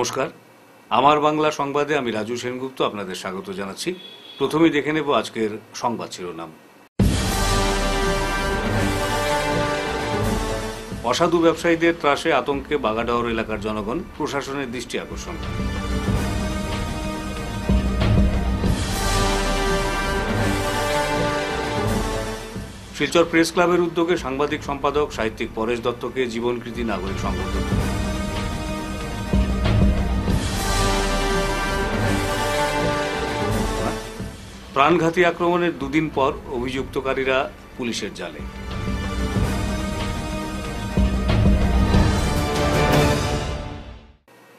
নমস্কার, আমার বাংলা সংবাদে আমি রাজু সেনগুপ্ত আপনাদের স্বাগত জানাচ্ছি। প্রথমেই দেখে নেব আজকের সংবাদ শিরোনাম। অসাধু ব্যবসায়ীদের ত্রাসে আতঙ্কে বাগাডহর এলাকার জনগণ, প্রশাসনের দৃষ্টি আকর্ষণ। শিলচর প্রেস ক্লাবের উদ্যোগে সাংবাদিক সম্পাদক সাহিত্যিক পরেশ দত্তকে জীবনকৃতি নাগরিক সংবর্ধনা। প্রাণঘাতী আক্রমণের দুদিন পর অভিযুক্তকারীরা পুলিশের জালে।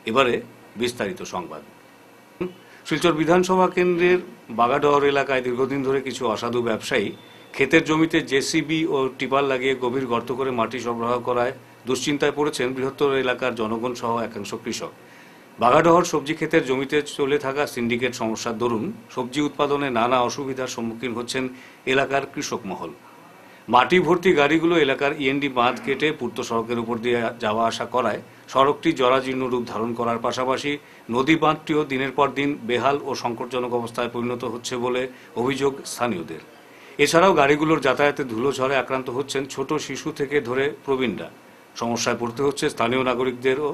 এবারে বিস্তারিত সংবাদ। শিলচর বিধানসভা কেন্দ্রের বাগাডহর এলাকায় দীর্ঘদিন ধরে কিছু অসাধু ব্যবসায়ী ক্ষেতের জমিতে জেসিবি ও টিপার লাগিয়ে গভীর গর্ত করে মাটি সরবরাহ করায় দুশ্চিন্তায় পড়েছেন বৃহত্তর এলাকার জনগণ সহ একাংশ কৃষক। বাগাডহর সবজি ক্ষেতের জমিতে চলে থাকা সিন্ডিকেট সমস্যার দরুন সবজি উৎপাদনে নানা অসুবিধার সম্মুখীন হচ্ছেন এলাকার কৃষক মহল। মাটি ভর্তি গাড়িগুলো এলাকার ইএনডি বাঁধ কেটে পূর্ত সড়কের উপর দিয়ে যাওয়া আসা করায় সড়কটি জরাজীর্ণ রূপ ধারণ করার পাশাপাশি নদী বাঁধটিও দিনের পর দিন বেহাল ও সংকটজনক অবস্থায় পরিণত হচ্ছে বলে অভিযোগ স্থানীয়দের। এছাড়াও গাড়িগুলোর যাতায়াতে ধুলোঝড়ে আক্রান্ত হচ্ছেন ছোট শিশু থেকে ধরে প্রবীণরা। সমস্যায় পড়তে হচ্ছে স্থানীয় নাগরিকদেরও।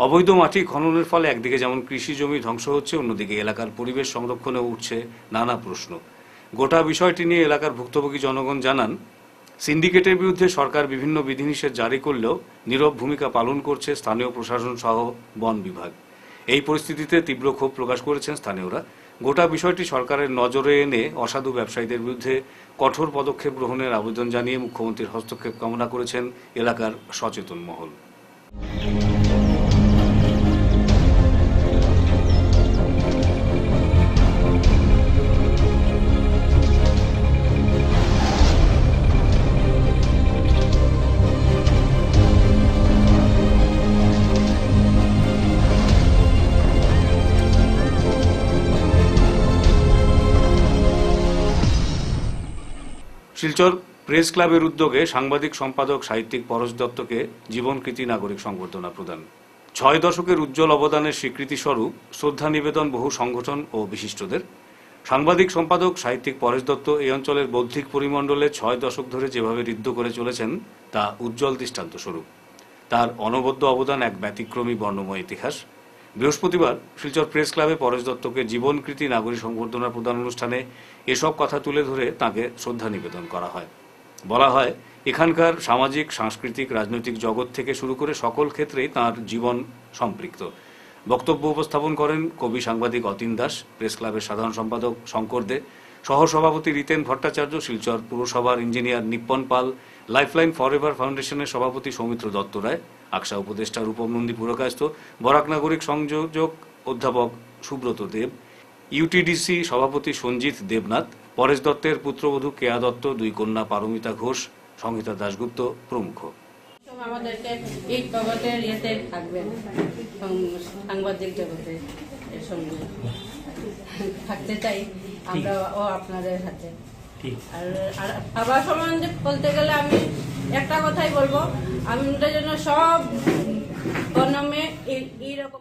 অবৈধ মাটি খননের ফলে একদিকে যেমন কৃষি জমি ধ্বংস হচ্ছে, অন্যদিকে এলাকার পরিবেশ সংরক্ষণে উঠছে নানা প্রশ্ন। গোটা বিষয়টি নিয়ে এলাকার ভুক্তভোগী জনগণ জানান, সিন্ডিকেটের বিরুদ্ধে সরকার বিভিন্ন বিধিনিষেধ জারি করলেও নীরব ভূমিকা পালন করছে স্থানীয় প্রশাসন সহ বন বিভাগ। এই পরিস্থিতিতে তীব্র ক্ষোভ প্রকাশ করেছেন স্থানীয়রা। গোটা বিষয়টি সরকারের নজরে এনে অসাধু ব্যবসায়ীদের বিরুদ্ধে কঠোর পদক্ষেপ গ্রহণের আবেদন জানিয়ে মুখ্যমন্ত্রীর হস্তক্ষেপ কামনা করেছেন এলাকার সচেতন মহল। শিলচর প্রেস ক্লাবের উদ্যোগে সাংবাদিক সম্পাদক সাহিত্যিক পরেশ দত্তকে জীবনকৃতি নাগরিক সংবর্ধনা প্রদান। 6 দশকের উজ্জ্বল অবদানের স্বীকৃতি স্বরূপ শ্রদ্ধা নিবেদন বহু সংগঠন ও বিশিষ্টদের। সাংবাদিক সম্পাদক সাহিত্যিক পরেশ দত্ত এই অঞ্চলের বৌদ্ধিক পরিমণ্ডলে 6 দশক ধরে যেভাবে ঋদ্ধ করে চলেছেন তা উজ্জ্বল দৃষ্টান্ত স্বরূপ। তার অনবদ্য অবদান এক ব্যতিক্রমী বর্ণময় ইতিহাস। বৃহস্পতিবার শিলচর প্রেস ক্লাবে পরেশ দত্তকে জীবনকৃতি নাগরিক সংবর্ধনা প্রদান অনুষ্ঠানে এসব কথা তুলে ধরে তাঁকে শ্রদ্ধা নিবেদন করা হয়। বলা হয়, এখানকার সামাজিক, সাংস্কৃতিক, রাজনৈতিক জগৎ থেকে শুরু করে সকল ক্ষেত্রেই তাঁর জীবন সম্পৃক্ত। বক্তব্য উপস্থাপন করেন কবি সাংবাদিক অতীন দাস, প্রেস ক্লাবের সাধারণ সম্পাদক শঙ্কর দে, সহসভাপতি রিতেন ভট্টাচার্য, শিলচর পুরসভার ইঞ্জিনিয়ার নিপ্পন পাল, লাইফলাইন ফরএভার ফাউন্ডেশনের সভাপতি সৌমিত্র দত্ত রায়, আকসা উপদেষ্টা রূপম নন্দী পুরকায়স্থ, বরাক নাগরিক সংযোজক অধ্যাপক সুব্রত দেব, ইউটিডিসি সভাপতি সঞ্জিত দেবনাথ, পরেশ দত্তের পুত্রবধূ কেয়া দত্ত, 2 কন্যা পারমিতা ঘোষ, সংহিতা দাশগুপ্ত প্রমুখ। আমাদেরকে এই জগতের ইয়েতে থাকবেন, সাংবাদিক জগতে এর সঙ্গে থাকতে চাই আমরা ও আপনাদের হাতে। আর আবার সম্বন্ধে বলতে গেলে আমি একটা কথাই বলবো, আমাদের জন্য সব গণমে এইরকম।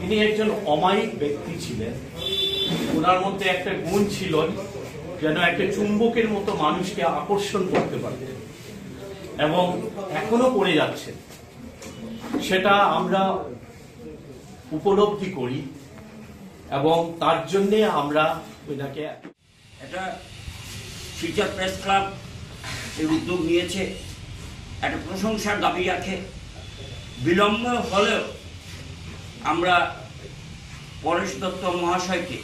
ইনি একজন অমায়িক ব্যক্তি ছিলেন। ওনার মধ্যে একটা গুণ ছিল যেন একটা চুম্বকের মতো মানুষকে আকর্ষণ করতে পারতেন এবং এখনো করে যাচ্ছে, সেটা আমরা উপলব্ধি করি এবং তার জন্য আমরা ওনাকে এটা শিলচর প্রেস ক্লাব এই উদ্যোগ নিয়েছে, একটা প্রশংসার দাবি রাখে। বিলম্ব হলেও আমরা পরেশ দত্ত মহাশয়কে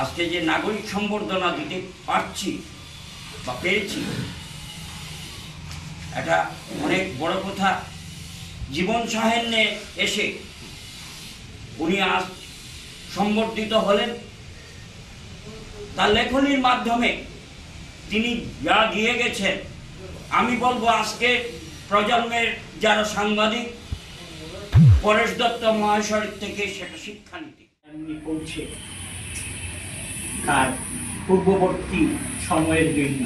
আজকে যে নাগরিক সংবর্ধনা দিতে পারছি বা পেরেছি, এটা অনেক বড় কথা। জীবন সাহায্যে এসে উনি আজ সংবর্ধিত হলেন। তার লেখনীর মাধ্যমে তিনি যা দিয়ে গেছেন, আমি বলবো আজকে প্রজন্মের যারা সাংবাদিক পরেশ দত্ত মহাশয়ের থেকে সেটা শিক্ষা নিতে পৌঁছে তার পূর্ববর্তী সময়ের জন্য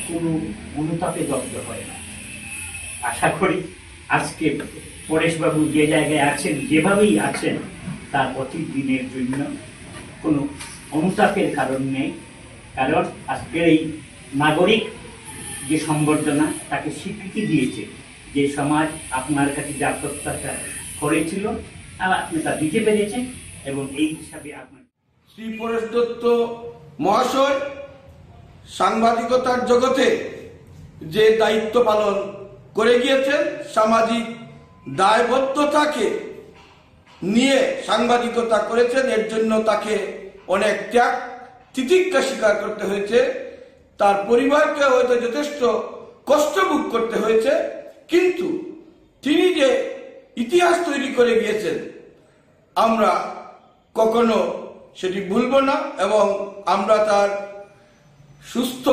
কোনো অনুতাপে দগ্ধ হয় না। আশা করি আজকে পরেশবাবু যে জায়গায় আছেন, যেভাবেই আছেন, তার প্রতিদিনের জন্য কোনো অনুতাপের কারণ নেই। কারণ আজকের এই নাগরিক যে সংবর্ধনা তাকে স্বীকৃতি দিয়েছে, যে সমাজ আপনার কাছে যা প্রত্যাশা করেছিল আর আপনি তা দিতে পেরেছেন, এবং এই হিসাবে আপনার শ্রী পরেশ দত্ত মহাশয় সাংবাদিকতার জগতে যে দায়িত্ব পালন করে গিয়েছেন, সামাজিক দায়বদ্ধতাকে নিয়ে সাংবাদিকতা করেছেন, এর জন্য তাকে অনেক ত্যাগ তিতিক্ষা স্বীকার করতে হয়েছে, তার পরিবারকে হয়তো যথেষ্ট কষ্ট ভোগ করতে হয়েছে, কিন্তু তিনি যে ইতিহাস তৈরি করে গিয়েছেন আমরা কখনো সেটি ভুলব না, এবং আমরা তার সুস্থ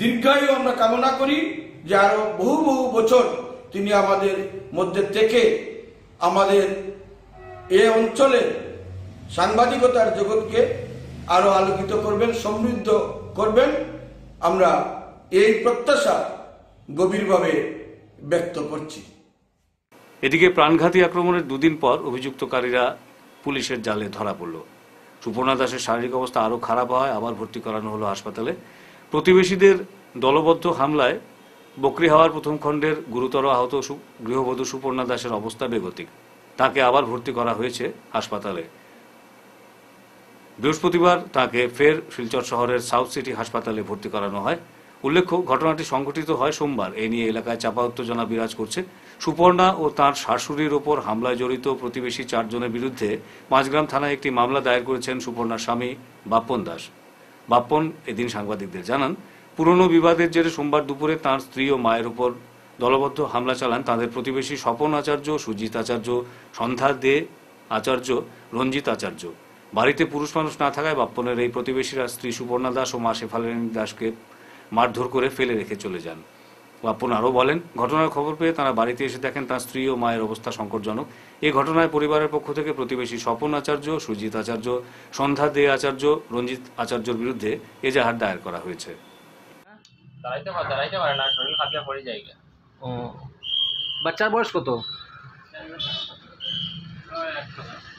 দীর্ঘায়ু আমরা কামনা করি, যে আরো বহু বহু বছর তিনি আমাদের মধ্যে থেকে আমাদের এই অঞ্চলের সাংবাদিকতার জগৎকে আরো আলোকিত করবেন, সমৃদ্ধ করবেন। আমরা এই প্রত্যাশা গভীরভাবে ব্যক্ত করছি। এদিকে প্রাণঘাতী আক্রমণের দুদিন পর অভিযুক্তকারীরা পুলিশের জালে ধরা পড়ল। সুপর্ণা দাসের শারীরিক অবস্থা আরও খারাপ হয়, আবার ভর্তি করানো হলো হাসপাতালে। প্রতিবেশীদের দলবদ্ধ হামলায় বকরিহাওয়ার প্রথম খণ্ডের গুরুতর আহত গৃহবধূ সুপর্ণা দাসের অবস্থা বেগতিক। তাকে আবার ভর্তি করা হয়েছে হাসপাতালে। বৃহস্পতিবার তাকে ফের শিলচর শহরের সাউথ সিটি হাসপাতালে ভর্তি করানো হয়। উল্লেখ্য, ঘটনাটি সংঘটিত হয় সোমবার। এ নিয়ে এলাকায় চাপা উত্তেজনা বিরাজ করছে। সুপর্ণা ও তাঁর শাশুড়ির ওপর হামলায় জড়িত প্রতিবেশী 4 জনের বিরুদ্ধে পাঁচগ্রাম থানায় একটি মামলা দায়ের করেছেন সুপর্ণার স্বামী বাপ্পন দাস। বাপ্পন এদিন সাংবাদিকদের জানান, পুরনো বিবাদের জেরে সোমবার দুপুরে তাঁর স্ত্রী ও মায়ের উপর দলবদ্ধ হামলা চালান তাদের প্রতিবেশী স্বপন আচার্য, সুজিত আচার্য, সন্ধ্যা দে আচার্য, রঞ্জিত আচার্য। বাড়িতে পুরুষ মানুষ না থাকায় বাপ্পনের এই প্রতিবেশীরা স্ত্রী সুপর্ণা দাস ও মা শেফালিনী দাসকে মারধর করে ফেলে রেখে চলে যান। বাপ্পন আরও বলেন, ঘটনার খবর পেয়ে তারা বাড়িতে এসে দেখেন তাঁর স্ত্রী ও মায়ের অবস্থা সংকটজনক। এই ঘটনায় পরিবারের পক্ষ থেকে প্রতিবেশী স্বপন আচার্য, সুজিত আচার্য, সন্ধ্যা দে আচার্য, রঞ্জিত আচার্যর বিরুদ্ধে এজাহার দায়ের করা হয়েছে। দাঁড়াইতে পারে না, শরীর খাপিয়া পড়ে যায়। ও, বাচ্চার বয়স কত?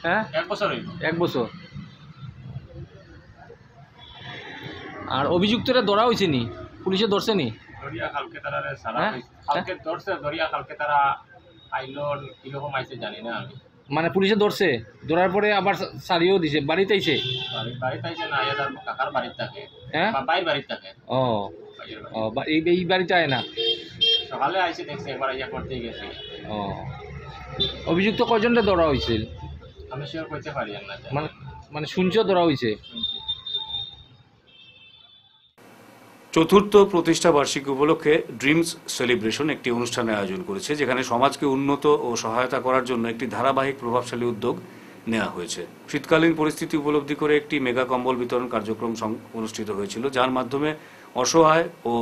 হ্যাঁ, 1 বছর হইল। 1 বছর। আর অভিযুক্তরা ধরা হয়েছে নি? পুলিশে ধরছে নি? দরিয়া খালকে তারা সারা হ্যাঁ? খালকে ধরছে, দরিয়া খালকে তারা আইলো কিরকম আইছে জানি না আমি। মানে পুলিশে ধরছে, ধরার পরে আবার সারিয়েও দিছে, বাড়িতে আইছে? বাড়িতে আইছে না, তার কাকার বাড়িতে থাকে। হ্যাঁ, বাইর বাড়িতে থাকে। ও বাইরের বাড়ি। ও, এই বাড়িতে আয় না? সকালে আইছে, দেখছে একবার ইয়া করতে গেছে। ও, অভিযুক্ত কয়জনটা ধরা হয়েছিল? আমি শিওর করতে পারি না। মানে শুনছো ধরা হয়েছে? চতুর্থ প্রতিষ্ঠা বার্ষিকী উপলক্ষে ড্রিমস সেলিব্রেশন একটি অনুষ্ঠানের আয়োজন করেছে, যেখানে সমাজকে উন্নত ও সহায়তা করার জন্য একটি ধারাবাহিক প্রভাবশালী উদ্যোগ নেওয়া হয়েছে। শীতকালীন পরিস্থিতি উপলব্ধি করে একটি মেগা কম্বল বিতরণ কার্যক্রম অনুষ্ঠিত হয়েছিল, যার মাধ্যমে অসহায় ও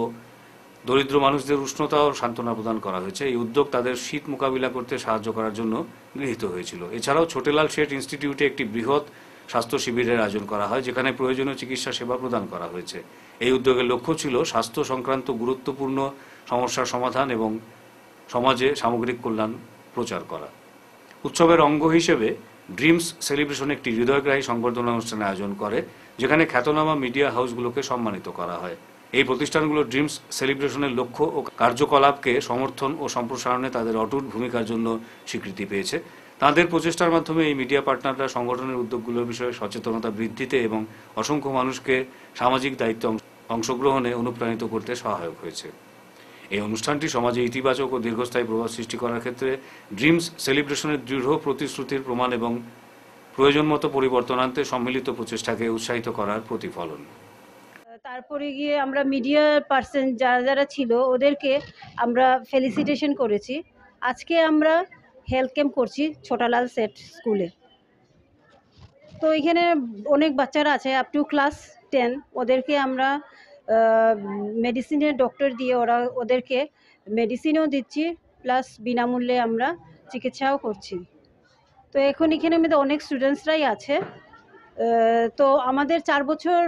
দরিদ্র মানুষদের উষ্ণতা ও সান্ত্বনা প্রদান করা হয়েছে। এই উদ্যোগ তাদের শীত মোকাবিলা করতে সাহায্য করার জন্য গৃহীত হয়েছিল। এছাড়াও ছোটেলাল শেঠ ইনস্টিটিউটে একটি বৃহৎ স্বাস্থ্য শিবিরের আয়োজন করা হয়, যেখানে প্রয়োজনীয় চিকিৎসা সেবা প্রদান করা হয়েছে। এই উদ্যোগের লক্ষ্য ছিল স্বাস্থ্য সংক্রান্ত গুরুত্বপূর্ণ সমস্যার সমাধান এবং সমাজে সামগ্রিক কল্যাণ প্রচার করা। উৎসবের অঙ্গ হিসেবে ড্রিমস সেলিব্রেশন একটি হৃদয়গ্রাহী সংবর্ধনা অনুষ্ঠানের আয়োজন করে, যেখানে খ্যাতনামা মিডিয়া হাউসগুলোকে সম্মানিত করা হয়। এই প্রতিষ্ঠানগুলো ড্রিমস সেলিব্রেশনের লক্ষ্য ও কার্যকলাপকে সমর্থন ও সম্প্রসারণে তাদের অটুট ভূমিকার জন্য স্বীকৃতি পেয়েছে। তাদের প্রচেষ্টার মাধ্যমে এই মিডিয়া পার্টনাররা সংগঠনের উদ্যোগগুলোর বিষয়ে সচেতনতা বৃদ্ধিতে এবং অসংখ্য মানুষকে সামাজিক দায়িত্বে অংশগ্রহণে অনুপ্রাণিত করতে সহায়ক হয়েছে। এই অনুষ্ঠানটি সমাজে ইতিবাচক ও দীর্ঘস্থায়ী প্রভাব সৃষ্টি করার ক্ষেত্রে ড্রিমস সেলিব্রেশনের দৃঢ় প্রতিশ্রুতির প্রমাণ এবং প্রয়োজন মতো পরিবর্তন আনতে সম্মিলিত প্রচেষ্টাকে উৎসাহিত করার প্রতিফলন। তারপরে গিয়ে আমরা মিডিয়া পার্সন যারা ছিল ওদেরকে আমরা ফেলিসিটেশন করেছি। আজকে আমরা হেলথ ক্যাম্প করছি ছোটালাল শেঠ স্কুলে। তো এখানে অনেক বাচ্চারা আছে আপ টু ক্লাস 10, ওদেরকে আমরা মেডিসিনের ডক্টর দিয়ে ওদেরকে মেডিসিনও দিচ্ছি, প্লাস বিনামূল্যে আমরা চিকিৎসাও করছি। তো এখন এখানে আমাদের অনেক স্টুডেন্টসরাই আছে। তো আমাদের 4 বছর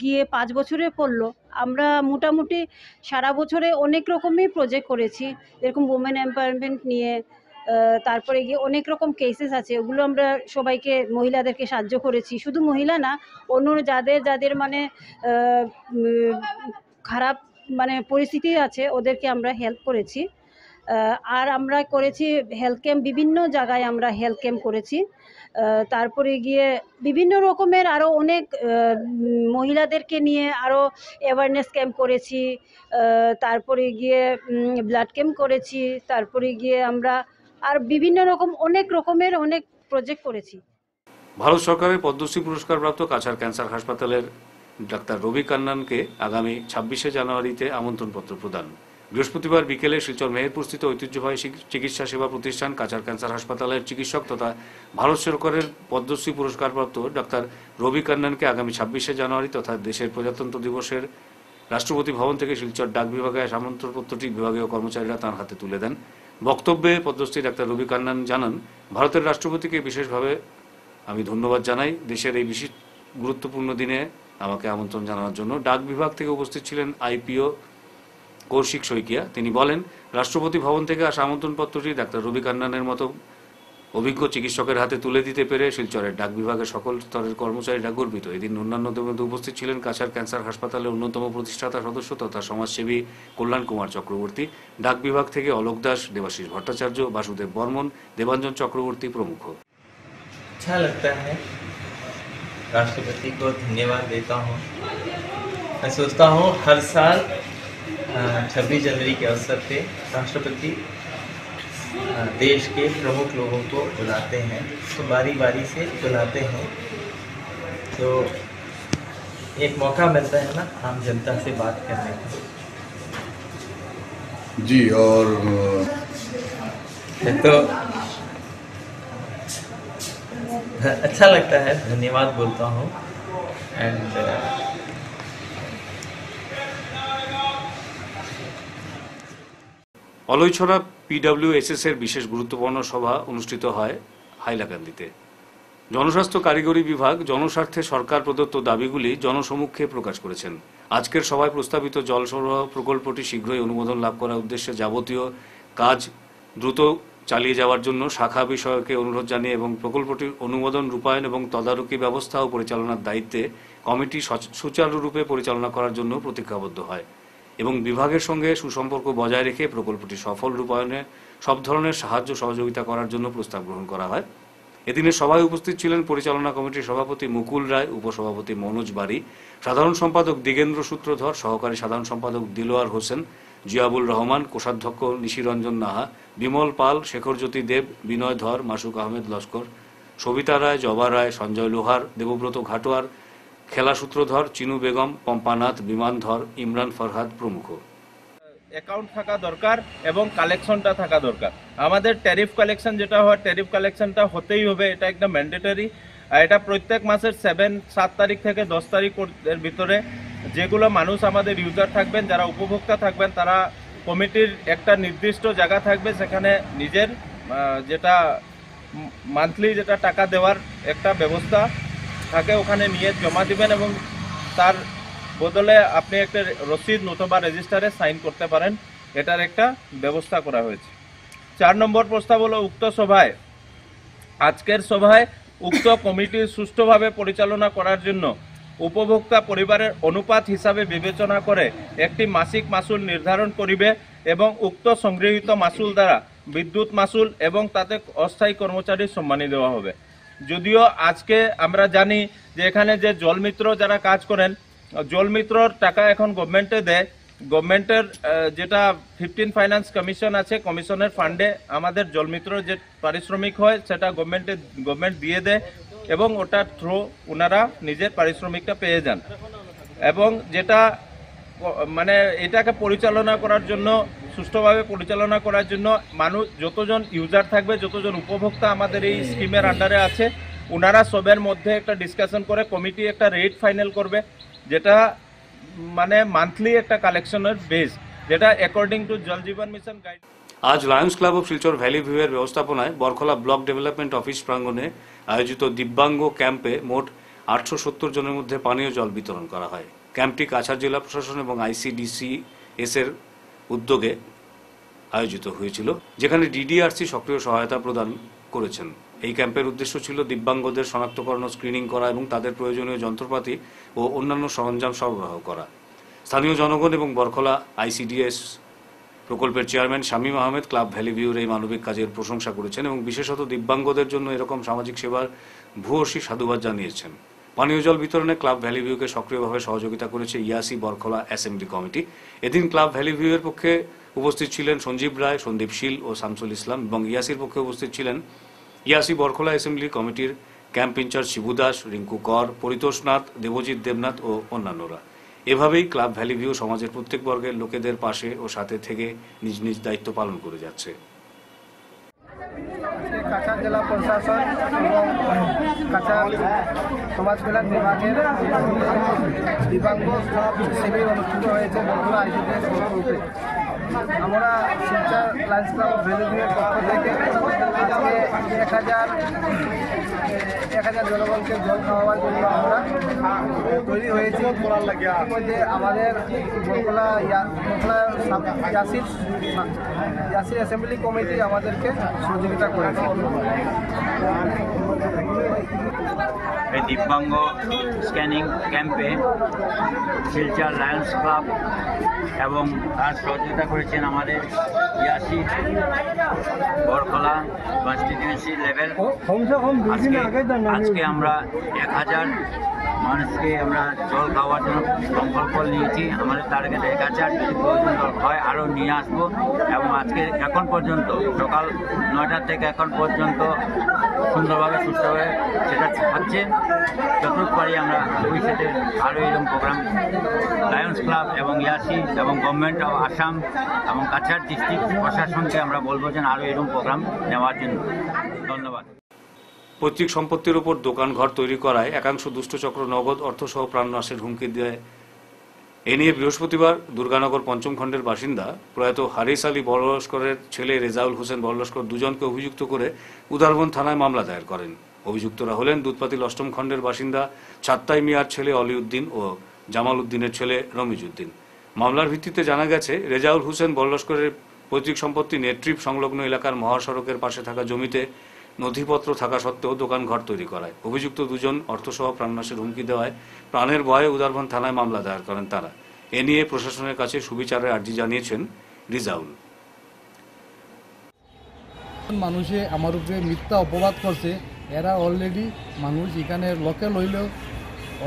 গিয়ে 5 বছরে পড়লো। আমরা মোটামুটি সারা বছরে অনেক রকমই প্রজেক্ট করেছি, এরকম উমেন এম্পাওয়ারমেন্ট নিয়ে। তারপরে গিয়ে অনেক রকম কেসেস আছে, ওগুলো আমরা সবাইকে, মহিলাদেরকে সাহায্য করেছি। শুধু মহিলা না, অন্য যাদের মানে খারাপ মানে পরিস্থিতি আছে, ওদেরকে আমরা হেল্প করেছি। আর আমরা করেছি হেলথ ক্যাম্প, বিভিন্ন জায়গায় আমরা হেলথ ক্যাম্প করেছি। তারপরে গিয়ে বিভিন্ন রকমের আরও অনেক মহিলাদেরকে নিয়ে আরও অ্যাওয়ারনেস ক্যাম্প করেছি। তারপরে গিয়ে ব্লাড ক্যাম্প করেছি। তারপরে গিয়ে আমরা আর বিভিন্ন রকম অনেক রকমের অনেক প্রজেক্ট করেছি। ভারত সরকারের পদ্মশ্রী পুরস্কারপ্রাপ্ত কাছাড় ক্যান্সার হাসপাতালের ডাক্তার রবি কান্নানকে আগামী 26শে জানুয়ারিতে আমন্ত্রণপত্র প্রদান। বৃহস্পতিবার বিকেলে শিলচর মেহেরপুরস্থিত ঐতিহ্যবাহী চিকিৎসা সেবা প্রতিষ্ঠান কাছাড় ক্যান্সার হাসপাতালের চিকিৎসক তথা ভারত সরকারের পদ্মশ্রী পুরস্কারপ্রাপ্ত ডাক্তার রবি কান্নানকে আগামী 26শে জানুয়ারি তথা দেশের প্রজাতন্ত্র দিবসের রাষ্ট্রপতি ভবন থেকে শিলচর ডাক বিভাগে আমন্ত্রণপত্রটি বিভাগীয় কর্মচারীরা তাঁর হাতে তুলে দেন। বক্তব্যে পদ্মশ্রী ডাক্তার রবি কান্নান জানান, ভারতের রাষ্ট্রপতিকে বিশেষভাবে আমি ধন্যবাদ জানাই দেশের এই বিশেষ গুরুত্বপূর্ণ দিনে আমাকে আমন্ত্রণ জানানোর জন্য। ডাক বিভাগ থেকে উপস্থিত ছিলেন আইপিও কৌশিক শইকিয়া। তিনি বলেন, রাষ্ট্রপতি ভবন থেকে আসা আমন্ত্রণপত্রটি ডাক্তার রবি কান্নানের মতো অভিজ্ঞ চিকিৎসকের হাতে তুলে দিতে পেরে শিলচরের ডাক বিভাগের সকল স্তরের কর্মচারীরা গর্বিত। এদিন অন্যান্যদের মধ্যে উপস্থিত ছিলেন কাছাড় ক্যান্সার হাসপাতালের অন্যতম প্রতিষ্ঠাতা সদস্য তথা সমাজসেবী কল্যাণ কুমার চক্রবর্তী, ডাক বিভাগ থেকে অলোক দাস, দেবাশিস ভট্টাচার্য, বাসুদেব বর্মন, দেবাঞ্জন চক্রবর্তী প্রমুখ। अच्छा लगता है, राष्ट्रपति को धन्यवाद देता हूँ। मैं सोचता हूँ हर साल 26 जनवरी के अवसर पे राष्ट्रपति देश के प्रमुख लोगों को बुलाते हैं, तो बारी बारी से बुलाते हैं, तो एक मौका मिलता है ना आम जनता से बात करने का। जी, और तो अच्छा लगता है, धन्यवाद बोलता हूँ। एंड অলইছড়া পিডব্লিউএসএস এর বিশেষ গুরুত্বপূর্ণ সভা অনুষ্ঠিত হয় হাইলাকান্দিতে। জনস্বাস্থ্য কারিগরি বিভাগ জনস্বার্থে সরকার প্রদত্ত দাবিগুলি জনসমক্ষে প্রকাশ করেছেন। আজকের সভায় প্রস্তাবিত জল সরবরাহ প্রকল্পটি শীঘ্রই অনুমোদন লাভ করার উদ্দেশ্যে যাবতীয় কাজ দ্রুত চালিয়ে যাওয়ার জন্য শাখা বিষয়কে অনুরোধ জানিয়ে এবং প্রকল্পটির অনুমোদন, রূপায়ণ এবং তদারকি ব্যবস্থা ও পরিচালনার দায়িত্বে কমিটি সুচারুরূপে পরিচালনা করার জন্য প্রতিজ্ঞাবদ্ধ হয় এবং বিভাগের সঙ্গে সুসম্পর্ক বজায় রেখে প্রকল্পটি সফল রূপায়ণে সব ধরনের সাহায্য সহযোগিতা করার জন্য প্রস্তাব গ্রহণ করা হয়। এদিনের সভায় উপস্থিত ছিলেন পরিচালনা কমিটির সভাপতি মুকুল রায়, উপসভাপতি মনোজ বাড়ি, সাধারণ সম্পাদক দিগেন্দ্র সূত্রধর, সহকারী সাধারণ সম্পাদক দিলোয়ার হোসেন, জিয়াবুল রহমান, কোষাধ্যক্ষ নিশিরঞ্জন নাহা, বিমল পাল, শেখরজ্যোতি দেব, বিনয় ধর, মাসুক আহমেদ লস্কর, সবিতা রায়, জবা রায়, সঞ্জয় লোহার, দেবব্রত ঘাটোয়ার, খেলা সূত্রধর, চিনু বেগম, পম্পানাথ, বিমান ধর, ইমরান ফরহাদ প্রমুখ। অ্যাকাউন্ট থাকা দরকার এবং কালেকশনটা থাকা দরকার। আমাদের ট্যারিফ কালেকশন যেটা হয়, ট্যারিফ কালেকশনটা হতেই হবে, এটা একদম ম্যান্ডেটরি। এটা প্রত্যেক মাসের 7 তারিখ থেকে 10 তারিখের ভিতরে যেগুলো মানুষ আমাদের ইউজার থাকবেন, যারা উপভোক্তা থাকবেন, তারা কমিটির একটা নির্দিষ্ট জায়গা থাকবে, সেখানে নিজের যেটা মান্থলি যেটা টাকা দেওয়ার একটা ব্যবস্থা থাকে, ওখানে নিয়ে জমা দিবেন এবং তার বদলে আপনি একটা রসিদ নতুবা রেজিস্টারে সাইন করতে পারেন। এটার একটা ব্যবস্থা করা হয়েছে। 4 নম্বর প্রস্তাব হলো উক্ত সভায়, আজকের সভায় উক্ত কমিটি সুষ্ঠুভাবে পরিচালনা করার জন্য উপভোক্তা পরিবারের অনুপাত হিসাবে বিবেচনা করে একটি মাসিক মাসুল নির্ধারণ করিবে এবং উক্ত সংগৃহীত মাসুল দ্বারা বিদ্যুৎ মাসুল এবং তাতে অস্থায়ী কর্মচারী সম্মানী দেওয়া হবে। যদিও আজকে আমরা জানি যে এখানে যে জলমিত্র যারা কাজ করেন, জলমিত্রর টাকা এখন গভর্নমেন্টে দেয়। গভর্নমেন্টের যেটা 15 ফাইন্যান্স কমিশন আছে, কমিশনের ফান্ডে আমাদের জলমিত্রর যে পারিশ্রমিক হয় সেটা গভর্নমেন্ট দিয়ে দেয় এবং ওটার থ্রু ওনারা নিজের পারিশ্রমিকটা পেয়ে যান। এবং যেটা মানে এটাকে পরিচালনা করার জন্য, সুষ্ঠুভাবে পরিচালনা করার জন্য মানুষ যতজন ইউজার থাকবে, যতজন উপভোক্তা আমাদের এই স্কিমের আন্ডারে আছে, ওনারা সবের মধ্যে একটা ডিসকাশন করে কমিটি একটা রেট ফাইনাল করবে, যেটা মানে মান্থলি একটা কালেকশনের বেস, যেটা অ্যাকর্ডিং টু জল জীবন মিশন গাইড। আজ Lions club of Silchar valley ভিউয়ের ব্যবস্থাপনায় বরখলা ব্লক ডেভেলপমেন্ট অফিস প্রাঙ্গণে আয়োজিত দিব্যাঙ্গ ক্যাম্পে মোট 870 জনের মধ্যে পানীয় জল বিতরণ করা হয়। ক্যাম্পটি কাছাড় জেলা প্রশাসন এবং ICDCS এর উদ্যোগে আয়োজিত হয়েছিল, যেখানে DDRC সক্রিয় সহায়তা প্রদান করেছেন। এই ক্যাম্পের উদ্দেশ্য ছিল দিব্যাঙ্গদের শনাক্তকরণ ও স্ক্রিনিং করা এবং তাদের প্রয়োজনীয় যন্ত্রপাতি ও অন্যান্য সরঞ্জাম সরবরাহ করা। স্থানীয় জনগণ এবং বরখলা ICDS প্রকল্পের chairman Shamim Ahmed club valley ভিউর এই মানবিক কাজের প্রশংসা করেছেন এবং বিশেষত দিব্যাঙ্গদের জন্য এরকম সামাজিক সেবার ভূয়সী সাধুবাদ জানিয়েছেন। পানীয় জল বিতরণে ক্লাব ভ্যালি ভিউকে সক্রিয়ভাবে সহযোগিতা করেছে ইয়াসি বরখলা অ্যাসেম্বলি কমিটি। এদিন ক্লাব ভ্যালি ভিউয়ের পক্ষে উপস্থিত ছিলেন সঞ্জীব রায়, সন্দীপ শীল ও শামসুল ইসলাম এবং ইয়াসির পক্ষে উপস্থিত ছিলেন ইয়াসি বরখলা অ্যাসেম্বলি কমিটির ক্যাম্প ইনচার্জ শিবু দাস, রিঙ্কু কর, পরিতোষ নাথ, দেবজিৎ দেবনাথ ও অন্যান্যরা। এভাবেই ক্লাব ভ্যালি ভিউ সমাজের প্রত্যেক বর্গের লোকেদের পাশে ও সাথে থেকে নিজ নিজ দায়িত্ব পালন করে যাচ্ছে। কাছাড় জেলা প্রশাসন এবং কাছাড় সমাজ কল্যাণ বিভাগের দিব্যাঙ্গ শিবির অনুষ্ঠিত হয়েছে বরখলা ICDS গ্রুপে। আমরা শিলচর লায়ন্স ক্লাব ভ্যালি ভিউয়ের পক্ষ থেকে আজকে 1000 জনগণকে জল খাওয়াবার জন্য আমরা তৈরি হয়েছি। ইতিমধ্যে আমাদের বরখলা ইয়াসির অ্যাসেম্বলি কমিটি আমাদেরকে সহযোগিতা করেছে। এই দিব্যাঙ্গ স্ক্যানিং ক্যাম্পে শিলচর লায়ন্স ক্লাব এবং তার সহযোগিতা করেছেন আমাদের ইয়াসি বরখলা কনস্টিটিউয়েন্সি লেভেল। আজকে আমরা 1000 মানুষকে আমরা জল খাওয়ার জন্য সংকল্প নিয়েছি। আমাদের টার্গেট 1000, যদি প্রয়োজন হয় আরও নিয়ে আসবো। এবং আজকে এখন পর্যন্ত সকাল 9টা থেকে এখন পর্যন্ত সুন্দরভাবে সুস্থভাবে সেটা হচ্ছে। যতটুকু পারি আমরা ভবিষ্যতে আরও এরকম প্রোগ্রাম লায়ন্স ক্লাব এবং ইয়াসি এবং গভর্নমেন্ট অফ আসাম এবং কাছাড় ডিস্ট্রিক্ট প্রশাসনকে আমরা বলবো যে আরও এরকম প্রোগ্রাম নেওয়ার জন্য। ধন্যবাদ। পৈতৃক সম্পত্তির উপর দোকান ঘর তৈরি করায় একাংশ দুষ্টচক্র নগদ অর্থসহ প্রাণনাশের হুমকি দেয়। এ নিয়ে বৃহস্পতিবার দুর্গানগর পঞ্চম খণ্ডের বাসিন্দা প্রয়াত হারিস আলী বড়লস্করের ছেলে রেজাউল হোসেন বড়লস্কর দুজনকে অভিযুক্ত করে উদারবন থানায় মামলা দায়ের করেন। অভিযুক্তরা হলেন দুধপাতিল অষ্টম খণ্ডের বাসিন্দা ছাত্তাই মিয়ার ছেলে অলিউদ্দিন ও জামাল উদ্দিনের ছেলে রমিজউদ্দিন। মামলার ভিত্তিতে জানা গেছে, রেজাউল হোসেন বড়লস্করের পৈতৃক সম্পত্তি নেট্রিপ সংলগ্ন এলাকার মহাসড়কের পাশে থাকা জমিতে নথিপত্র থাকা সত্ত্বেও দোকান ঘর তৈরি করায় অভিযুক্ত দুজন অর্থসহ প্রাণনাশের হুমকি দেওয়ায় প্রাণের ভয়ে উদারবন থানায় মামলা দায়ের করেন তারা। এ নিয়ে প্রশাসনের কাছে সুবিচারের আর্জি জানিয়েছেন রিজাউল। মানুষে আমার উপরে মিথ্যা অপবাদ করছে। এরা অলরেডি মানুষ এখানে লোকেল হইলেও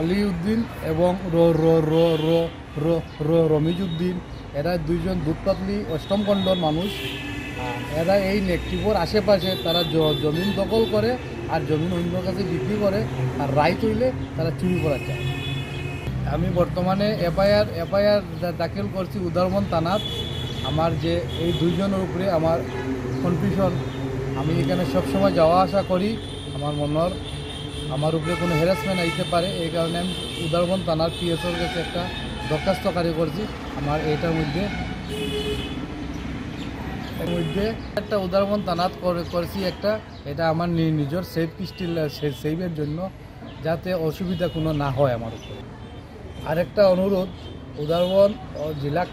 অলিউদ্দিন এবং রমিজউদ্দিন, এরা দুইজন দুধপাতলি অষ্টম খণ্ডর মানুষ। এরা এই নেট্রিপোর আশেপাশে তারা জমিন দখল করে আর জমিন অন্য কাছে বিক্রি করে, আর রাইট হইলে তারা চুরি করা চায়। আমি বর্তমানে এফআইআর দাখিল করছি উদারবন থানাত। আমার যে এই দুইজনের উপরে আমার কনফিউশন, আমি এখানে সবসময় যাওয়া আসা করি, আমার উপরে কোনো হ্যারাসমেন্ট আইতে পারে, এই কারণে আমি উদারবন থানার PSOর কাছে একটা দরখাস্তকারী করছি। আমার এইটার মধ্যে একটা উদারবন থানাত করছি একটা, এটা আমার নিজের সেভের জন্য, যাতে অসুবিধা কোনো না হয় আমার উপরে। আরেকটা অনুরোধ, উদারবন জেলা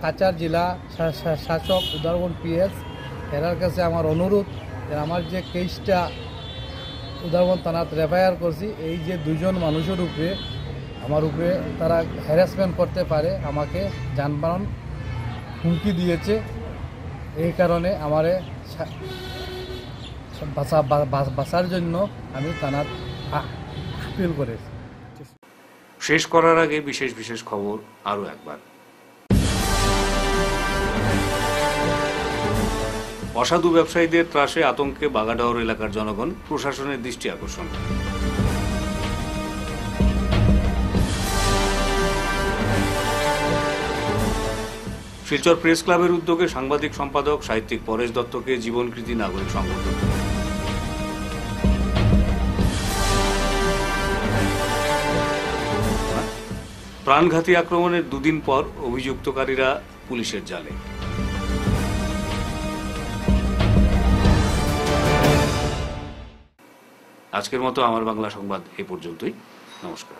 কাছাড় জেলা শাসক উদারবন PS এরার কাছে আমার অনুরোধ, যে আমার যে কেসটা উদারবন থানাত এফআইআর করছি, এই যে দুজন মানুষের উপরে আমার উপরে তারা হ্যারাসমেন্ট করতে পারে, আমাকে যানবাহন হুমকি দিয়েছে, এই কারণে আমারে বাঁচার জন্য আমি থানাত আপিল করেছি। শেষ করার আগে বিশেষ খবর আরও একবার। অসাধু ব্যবসায়ীদের ত্রাসে আতঙ্কে বাগাডহর এলাকার জনগণ, প্রশাসনের দৃষ্টি আকর্ষণ। শিলচর প্রেস ক্লাবের উদ্যোগে সাংবাদিক সম্পাদক সাহিত্যিক পরেশ দত্তকে জীবনকৃতি নাগরিক সংগঠন। প্রাণঘাতী আক্রমণের দুদিন পর অভিযুক্তকারীরা পুলিশের জালে। আজকের মতো আমার বাংলা সংবাদ এ পর্যন্তই। নমস্কার।